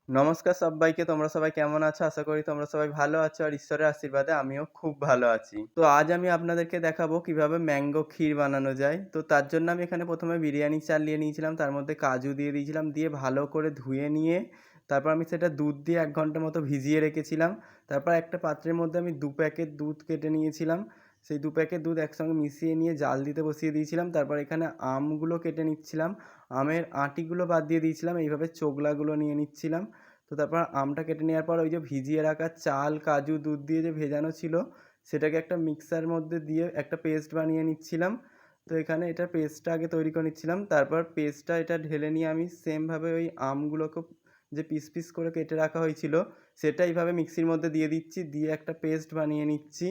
নমস্কার সব্বাইকে। তোমরা সবাই কেমন আছো? আশা করি তোমরা সবাই ভালো আছো আর ঈশ্বরের আশীর্বাদে আমিও খুব ভালো আছি। তো আজ আমি আপনাদেরকে দেখাবো কিভাবে ম্যাঙ্গো ক্ষীর বানানো যায়। তো তার জন্য আমি এখানে ১ম এ বিরিয়ানি চাল নিয়ে নিয়েছিলাম। তার মধ্যে কাজু দিয়ে দিয়েছিলাম। দিয়ে ভালো করে ধুয়ে নিয়ে তারপর আমি সেটা দুধ দিয়ে ১ ঘন্টা মতো ভিজিয়ে রেখেছিলাম। তারপর একটা পাত্রের মধ্যে আমি ২ প্যাকেট দুধ কেটে নিয়েছিলাম। সেই ২ প্যাকেট দুধ একসঙ্গে মিশিয়ে নিয়ে জাল দিতে বসিয়ে দিয়েছিলাম। তারপর এখানে আমগুলো কেটে নিচ্ছিলাম। আমের আঁটিগুলো বাদ দিয়ে দিয়েছিলাম। এইভাবে চোকলাগুলো নিয়ে নিচ্ছিলাম। তো তারপর আমটা কেটে নেওয়ার পর ওই যে ভিজিয়ে রাখা চাল, কাজু, দুধ দিয়ে যে ভেজানো ছিল সেটাকে একটা মিক্সার মধ্যে দিয়ে একটা পেস্ট বানিয়ে নিচ্ছিলাম। তো এখানে এটার পেস্টটা আগে তৈরি করে নিচ্ছিলাম। তারপর পেস্টটা এটা ঢেলে নিয়ে আমি সেমভাবে ওই আমগুলোকে যে পিস, পিস করে কেটে রাখা হয়েছিল সেটা এইভাবে মিক্সির মধ্যে দিয়ে দিচ্ছি। দিয়ে একটা পেস্ট বানিয়ে নিচ্ছি।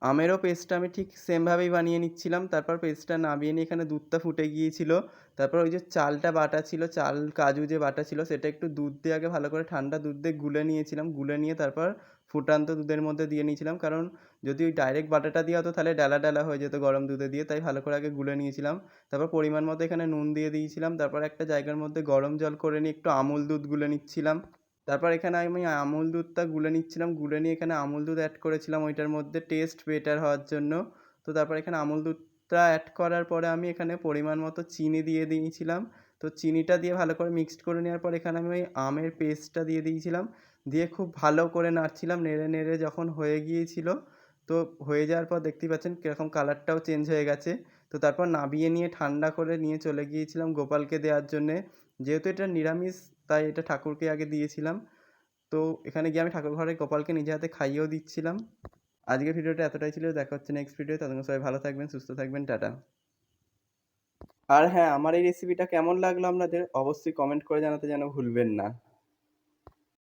আমেরও পেস্টটা আমি ঠিক সেমভাবেই বানিয়ে নিচ্ছিলাম। তারপর পেস্টটা নামিয়ে নিয়ে এখানে দুধটা ফুটে গিয়েছিল। তারপর ওই যে চালটা বাটা ছিল, চাল, কাজু যে বাটা ছিল সেটা একটু দুধ দিয়ে আগে ভালো করে ঠান্ডা দুধ দিয়ে গুলে নিয়েছিলাম। গুলে নিয়ে তারপর ফুটান্ত দুধের মধ্যে দিয়ে নিয়েছিলাম। কারণ যদি ওই ডাইরেক্ট বাটাটা দেওয়া হতো তাহলে ডেলা, ডেলা হয়ে যেত গরম দুধে দিয়ে। তাই ভালো করে আগে গুলে নিয়েছিলাম। তারপর পরিমাণ মতো এখানে নুন দিয়ে দিয়েছিলাম। তারপর একটা জায়গার মধ্যে গরম জল করে নিয়ে একটু আমুল দুধ গুলে নিচ্ছিলাম। তারপর এখানে আমি আমুল দুধটা গুলে নিচ্ছিলাম। গুলে নিয়ে এখানে আমুল দুধ অ্যাড করেছিলাম ওইটার মধ্যে টেস্ট বেটার হওয়ার জন্য। তো তারপর এখানে আমুল দুধটা অ্যাড করার পরে আমি এখানে পরিমাণ মতো চিনি দিয়ে দিয়েছিলাম। তো চিনিটা দিয়ে ভালো করে মিক্সড করে নেওয়ার পর এখানে আমি ওই আমের পেস্টটা দিয়ে দিয়েছিলাম। দিয়ে খুব ভালো করে নাড়ছিলাম। নেড়ে, নেড়ে যখন হয়ে গিয়েছিল, তো হয়ে যাওয়ার পর দেখতেই পাচ্ছেন কিরকম কালারটাও চেঞ্জ হয়ে গেছে। তো তারপর নামিয়ে নিয়ে ঠান্ডা করে নিয়ে চলে গিয়েছিলাম গোপালকে দেওয়ার জন্যে। যেহেতু এটা নিরামিষ তাই এটা ঠাকুরকে আগে দিয়েছিলাম। তো এখানে গিয়ে আমি ঠাকুরঘরে গোপালকে নিজে হাতে খাইয়েও দিচ্ছিলাম। আজকের ভিডিওটা এতটাই ছিল। দেখা হচ্ছে নেক্সট ভিডিওতে। ততক্ষণ সবাই ভালো থাকবেন, সুস্থ থাকবেন। টাটা। আর হ্যাঁ, আমার এই রেসিপিটা কেমন লাগলো আপনাদের অবশ্যই কমেন্ট করে জানাতে যেন ভুলবেন না।